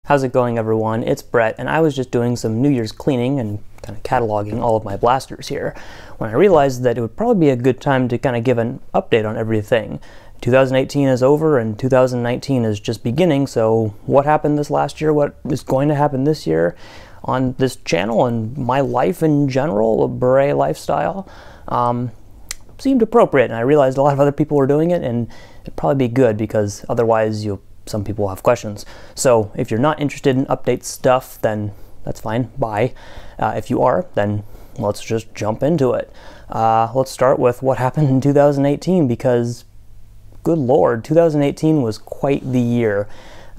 How's it going, everyone? It's Brett, and I was just doing some New Year's cleaning and kind of cataloging all of my blasters here when I realized that it would probably be a good time to kind of give an update on everything. 2018 is over and 2019 is just beginning, so what happened this last year, what is going to happen this year on this channel and my life in general, a Beret lifestyle, seemed appropriate, and I realized a lot of other people were doing it, and it'd probably be good because otherwise some people will have questions. So if you're not interested in update stuff, then that's fine, bye. If you are, then let's just jump into it. Let's start with what happened in 2018 because, good Lord, 2018 was quite the year.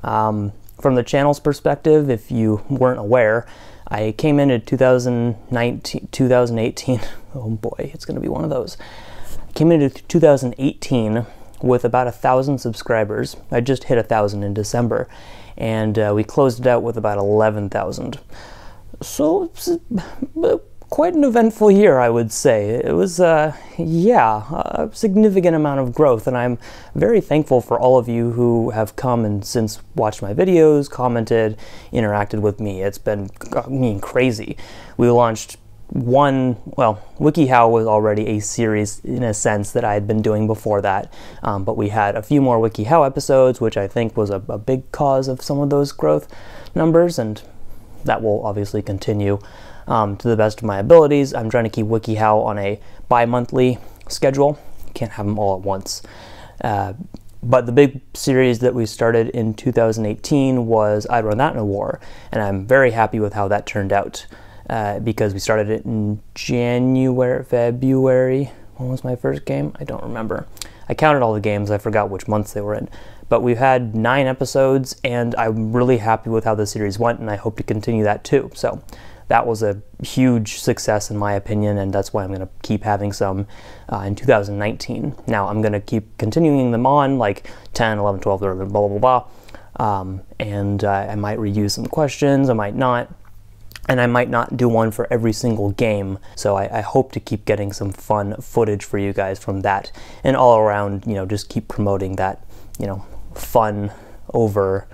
From the channel's perspective, if you weren't aware, I came into 2018, oh boy, it's gonna be one of those. I came into 2018 with about 1,000 subscribers. I just hit 1,000 in December, and we closed it out with about 11,000. So it's quite an eventful year, I would say. It was, yeah, a significant amount of growth, and I'm very thankful for all of you who have come and since watched my videos, commented, interacted with me. It's been, crazy. We launched WikiHow was already a series in a sense that I had been doing before that, but we had a few more WikiHow episodes, which I think was a big cause of some of those growth numbers, and that will obviously continue to the best of my abilities. I'm trying to keep WikiHow on a bi-monthly schedule. Can't have them all at once. But the big series that we started in 2018 was I'd Run That in a War, and I'm very happy with how that turned out. Because we started it in February. When was my first game? I don't remember. I counted all the games, I forgot which months they were in. But we've had 9 episodes, and I'm really happy with how the series went, and I hope to continue that too. So that was a huge success in my opinion, and that's why I'm going to keep having some in 2019. Now I'm going to keep continuing them on, like 10, 11, 12, 13, blah, blah, blah, blah. And I might reuse some questions, I might not. And I might not do one for every single game, so I hope to keep getting some fun footage for you guys from that, and all around, just keep promoting that, fun over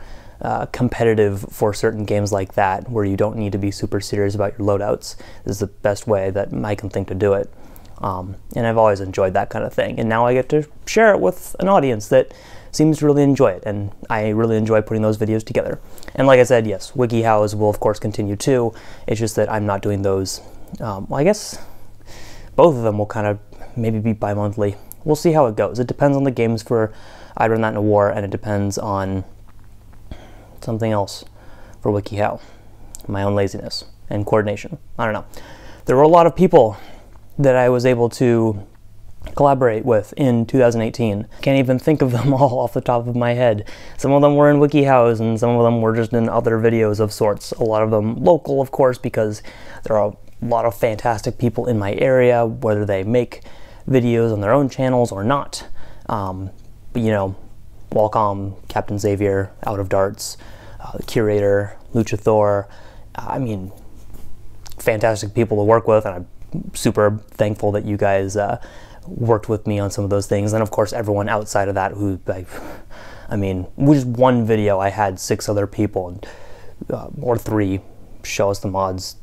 competitive for certain games like that, where you don't need to be super serious about your loadouts. This is the best way that I can think to do it. And I've always enjoyed that kind of thing, and now I get to share it with an audience that seems to really enjoy it, and I really enjoy putting those videos together. And like I said, yes, WikiHows will of course continue too. It's just that I'm not doing those. Well, I guess both of them will kind of maybe be bi-monthly. We'll see how it goes. It depends on the games for I'd Run That in a War, and it depends on something else for WikiHow. My own laziness and coordination. I don't know. There were a lot of people that I was able to collaborate with in 2018. Can't even think of them all off the top of my head. Some of them were in WikiHows, and some of them were just in other videos of sorts. A lot of them local, of course, because there are a lot of fantastic people in my area, whether they make videos on their own channels or not. But, Walcom, Captain Xavier, Out of Darts, Curator, Luchathor, I mean, fantastic people to work with, and I'm super thankful that you guys worked with me on some of those things, and of course everyone outside of that who, I mean, with one video I had 6 other people, and, or 3, show us the mods.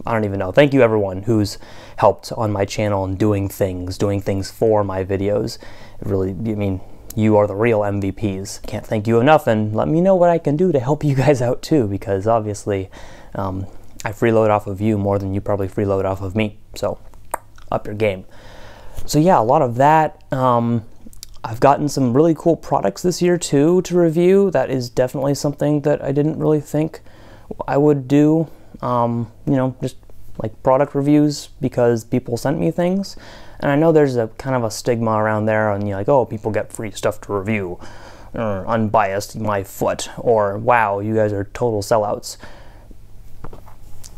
I don't even know. Thank you everyone who's helped on my channel and doing things for my videos. Really, I mean, you are the real MVPs. Can't thank you enough, and let me know what I can do to help you guys out too, because obviously I freeload off of you more than you probably freeload off of me, so up your game. So yeah, a lot of that. I've gotten some really cool products this year too to review. That is definitely something that I didn't really think I would do. Just like product reviews because people sent me things. And I know there's a kind of a stigma around there, and like, oh, people get free stuff to review, or unbiased, my foot, or wow, you guys are total sellouts.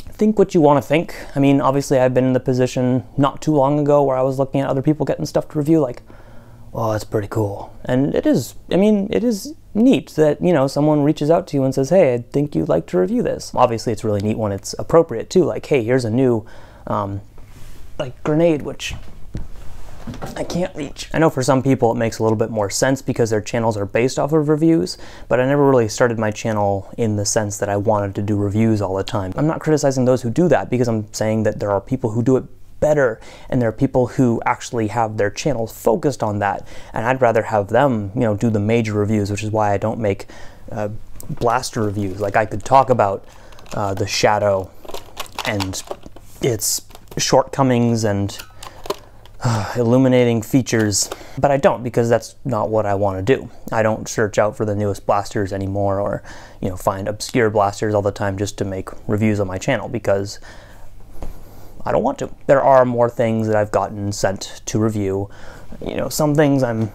Think what you want to think. I mean, obviously I've been in the position not too long ago where I was looking at other people getting stuff to review, like, well, that's pretty cool. And it is, I mean, it is neat that, someone reaches out to you and says, hey, I think you'd like to review this. Obviously it's really neat when it's appropriate too, like, hey, here's a new, like, grenade, which I can't reach. I know for some people it makes a little bit more sense because their channels are based off of reviews, but I never really started my channel in the sense that I wanted to do reviews all the time. I'm not criticizing those who do that, because I'm saying that there are people who do it better, and there are people who actually have their channels focused on that, and I'd rather have them, you know, do the major reviews, which is why I don't make blaster reviews. Like, I could talk about the Shadow and its shortcomings and illuminating features, but I don't, because that's not what I want to do. I don't search out for the newest blasters anymore, or, you know, find obscure blasters all the time just to make reviews on my channel, because I don't want to. There are more things that I've gotten sent to review. You know, some things I'm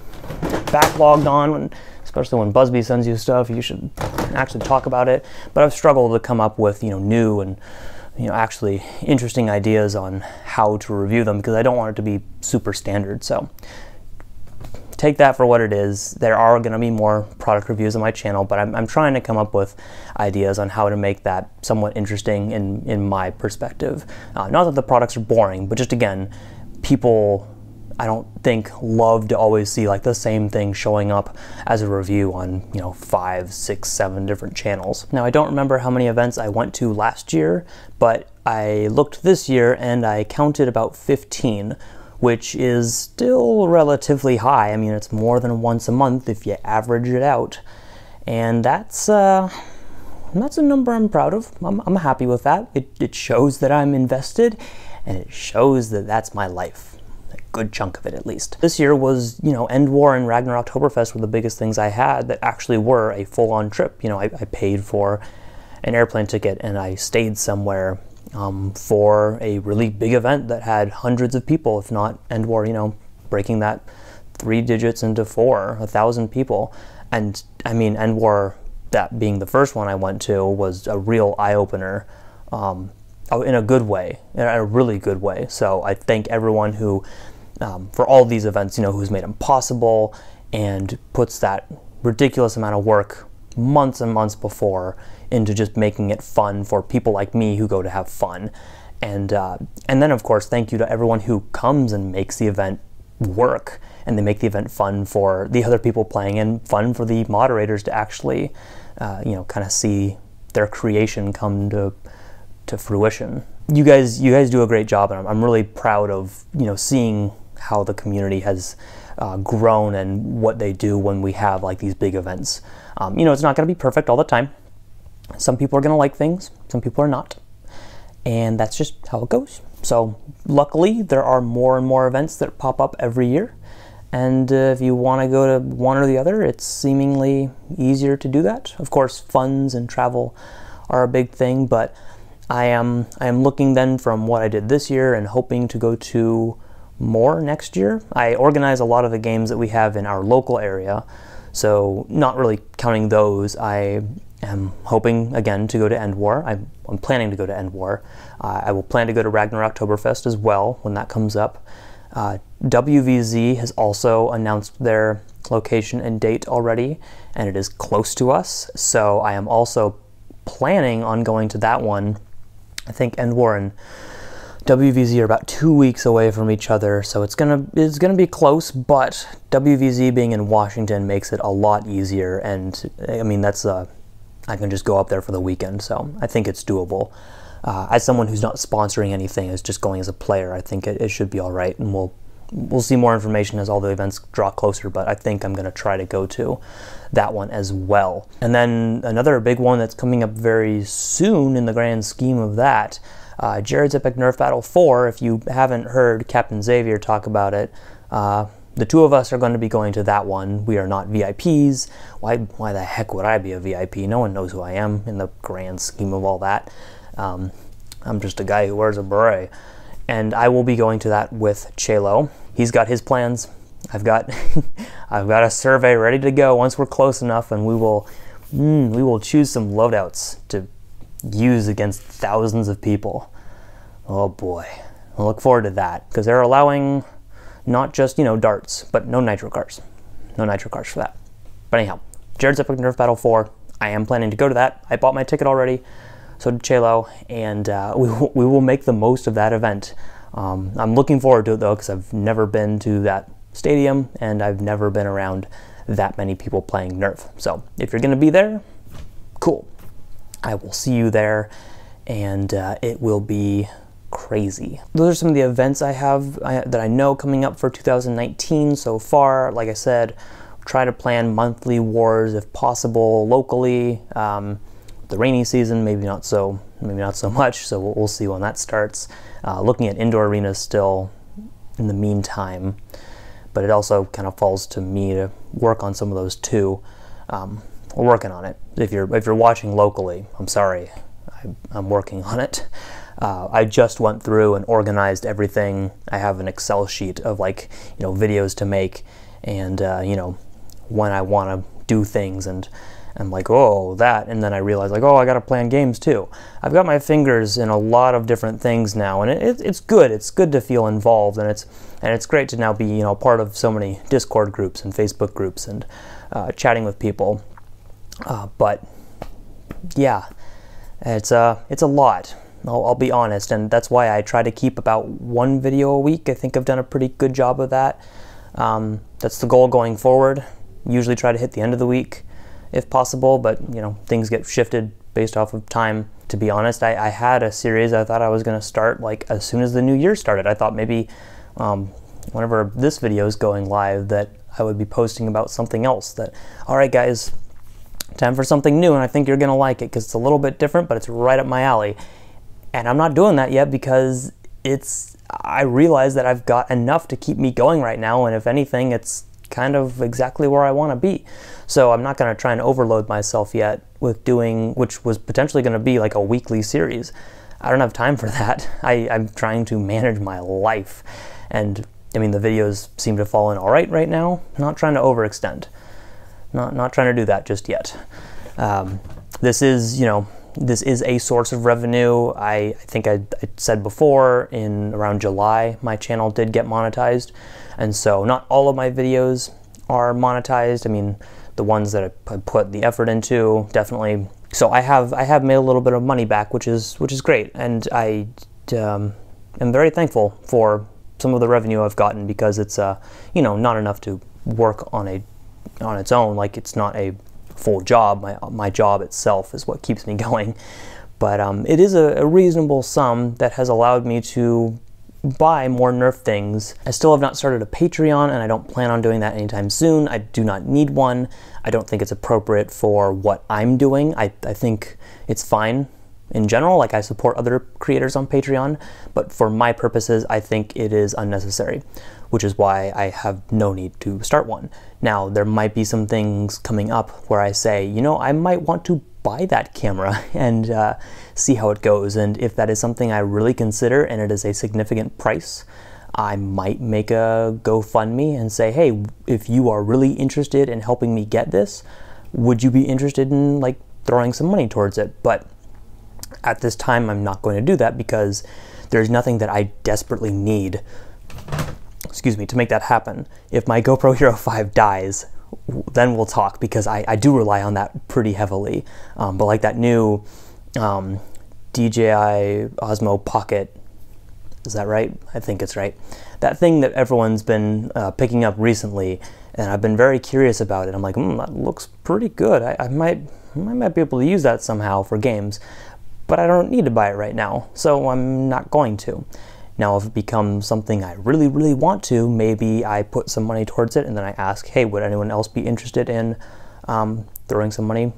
backlogged on, especially when Busby sends you stuff, you should actually talk about it. But I've struggled to come up with, you know, new and, you know, actually interesting ideas on how to review them, because I don't want it to be super standard. So take that for what it is. There are going to be more product reviews on my channel, but I'm trying to come up with ideas on how to make that somewhat interesting in my perspective. Not that the products are boring, but just, again, people, I don't think, love to always see like the same thing showing up as a review on, you know, 5, 6, 7 different channels. Now, I don't remember how many events I went to last year, but I looked this year and I counted about 15, which is still relatively high. I mean, it's more than once a month if you average it out, and that's a number I'm proud of. I'm happy with that. It shows that I'm invested, and it shows that that's my life. Good chunk of it, at least. This year was, you know, End War and Ragnar Oktoberfest were the biggest things I had that actually were a full-on trip. You know, I paid for an airplane ticket and I stayed somewhere for a really big event that had hundreds of people, if not End War, you know, breaking that 3 digits into 4, 1,000 people. And I mean, End War, that being the first one I went to, was a real eye-opener. In a good way, in a really good way. So I thank everyone who, for all these events, you know, who's made them possible and puts that ridiculous amount of work months and months before into just making it fun for people like me who go to have fun. And then, of course, thank you to everyone who comes and makes the event work, and they make the event fun for the other people playing and fun for the moderators to actually, you know, kind of see their creation come to fruition. You guys do a great job, and I'm really proud of, you know, seeing how the community has grown and what they do when we have like these big events. You know, it's not going to be perfect all the time. Some people are going to like things, some people are not, and that's just how it goes. So luckily, there are more and more events that pop up every year, and if you want to go to one or the other, it's seemingly easier to do that. Of course, funds and travel are a big thing, but I am looking then from what I did this year and hoping to go to more next year. I organize a lot of the games that we have in our local area, so not really counting those, I am hoping again to go to End War. I'm planning to go to End War. I will plan to go to Ragnar Oktoberfest as well when that comes up. WVZ has also announced their location and date already, and it is close to us, so I am also planning on going to that one. I think End War and WVZ are about 2 weeks away from each other, so it's gonna be close, but WVZ being in Washington makes it a lot easier, and I mean, that's I can just go up there for the weekend, so I think it's doable. As someone who's not sponsoring anything, is just going as a player, I think it should be all right, and we'll see more information as all the events draw closer, but I think I'm going to try to go to that one as well. And then another big one that's coming up very soon in the grand scheme of that, Jared's Epic Nerf Battle 4. If you haven't heard Captain Xavier talk about it, the two of us are going to be going to that one. We are not VIPs. Why the heck would I be a VIP? No one knows who I am in the grand scheme of all that. I'm just a guy who wears a beret. And I will be going to that with Chelo. He's got his plans. I've got a survey ready to go once we're close enough, and we will choose some loadouts to use against thousands of people. Oh boy, I look forward to that, because they're allowing not just, you know, darts, but no nitro cars. No nitro cars for that. But anyhow, Jared's Epic Nerf Battle 4. I am planning to go to that. I bought my ticket already. So did Chelo, and we will make the most of that event. I'm looking forward to it though, because I've never been to that stadium and I've never been around that many people playing Nerf. So if you're going to be there, cool. I will see you there, and it will be crazy. Those are some of the events that I know coming up for 2019 so far. Like I said, try to plan monthly wars if possible locally. The rainy season, maybe not so much, so we'll see when that starts. Looking at indoor arenas still in the meantime, but it also kind of falls to me to work on some of those too. We're working on it. If you're watching locally, I'm sorry, I'm working on it. I just went through and organized everything. I have an Excel sheet of, like, videos to make, and when I want to do things, and I'm like, oh, that, and then I realize, like, oh, I gotta plan games too. I've got my fingers in a lot of different things now, and it's good. It's good to feel involved, and it's great to now be part of so many Discord groups and Facebook groups and chatting with people. But yeah, it's a lot. I'll be honest, and that's why I try to keep about one video a week. I think I've done a pretty good job of that. That's the goal going forward. Usually try to hit the end of the week if possible, but things get shifted based off of time. To be honest, I had a series I thought I was going to start like as soon as the new year started. I thought maybe whenever this video is going live that I would be posting about something else. That, all right guys, time for something new, and I think you're going to like it because it's a little bit different, but it's right up my alley. And I'm not doing that yet because I realize that I've got enough to keep me going right now, and if anything, it's kind of exactly where I want to be. So I'm not going to try and overload myself yet with doing, which was potentially going to be like a weekly series. I don't have time for that. I'm trying to manage my life, and I mean, the videos seem to fall in all right now. Not trying to overextend. Not trying to do that just yet. This is, this is a source of revenue. I think I said before, in around July, my channel did get monetized. And so not all of my videos are monetized. I mean, the ones that I put the effort into, definitely. So I have made a little bit of money back, which is great. And I am very thankful for some of the revenue I've gotten, because it's not enough to work on its own. Like, it's not a full job. My job itself is what keeps me going, but it is a reasonable sum that has allowed me to buy more Nerf things. I still have not started a Patreon, and I don't plan on doing that anytime soon. I do not need one. I don't think it's appropriate for what I'm doing. I think it's fine in general. Like, I support other creators on Patreon, but for my purposes, I think it is unnecessary, which is why I have no need to start one. Now, there might be some things coming up where I say, I might want to buy that camera and see how it goes. And if that is something I really consider and it is a significant price, I might make a GoFundMe and say, hey, if you are really interested in helping me get this, would you be interested in, like, throwing some money towards it? But at this time, I'm not going to do that, because there's nothing that I desperately need, to make that happen. If my GoPro Hero 5 dies, then we'll talk, because I do rely on that pretty heavily. But like that new DJI Osmo Pocket, is that right? I think it's right. That thing that everyone's been picking up recently, and I've been very curious about it. I'm like, that looks pretty good. I might be able to use that somehow for games, but I don't need to buy it right now, so I'm not going to. Now, if it becomes something I really, really want to, maybe I put some money towards it, and then I ask, hey, would anyone else be interested in throwing some money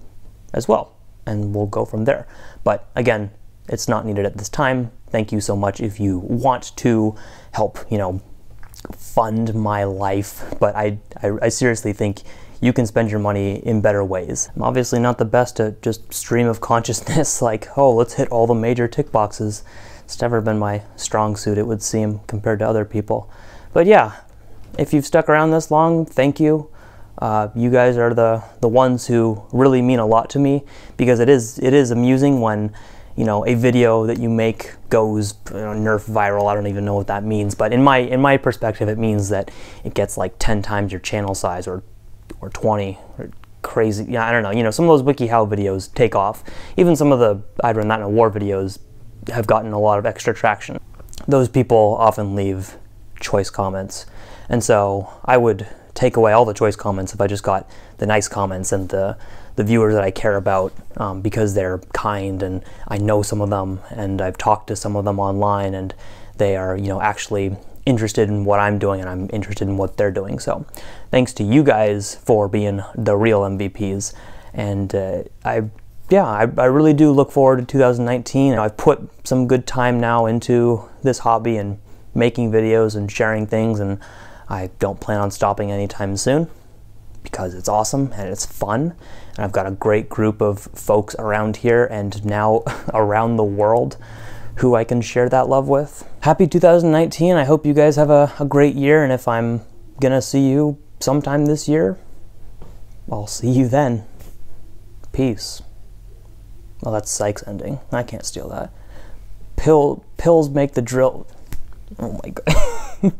as well? And we'll go from there. But again, it's not needed at this time. Thank you so much if you want to help, fund my life. But I seriously think you can spend your money in better ways. I'm obviously not the best at just stream of consciousness, like, oh, let's hit all the major tick boxes. It's never been my strong suit, it would seem, compared to other people. But yeah, if you've stuck around this long, thank you. You guys are the ones who really mean a lot to me, because it is amusing when, a video that you make goes Nerf viral. I don't even know what that means, but in my perspective, it means that it gets like 10 times your channel size, or 20, or crazy. Yeah, I don't know. Some of those WikiHow videos take off. Even some of the I'd Run That in a War videos have gotten a lot of extra traction. those people often leave choice comments. And so I would take away all the choice comments if I just got the nice comments and the viewers that I care about, because they're kind and I know some of them and I've talked to some of them online and they are, you know, actually interested in what I'm doing and I'm interested in what they're doing. So thanks to you guys for being the real MVPs. And I really do look forward to 2019. I've put some good time now into this hobby and making videos and sharing things, and I don't plan on stopping anytime soon because it's awesome and it's fun. And I've got a great group of folks around here and now around the world who I can share that love with. Happy 2019. I hope you guys have a great year, and if I'm gonna see you sometime this year, I'll see you then. Peace. Well, that's Sykes ending. I can't steal that. Pills make the drill. Oh my god.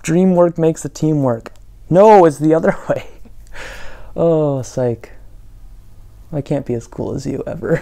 Dream work makes the team work. No, it's the other way. Oh, psych. I can't be as cool as you ever.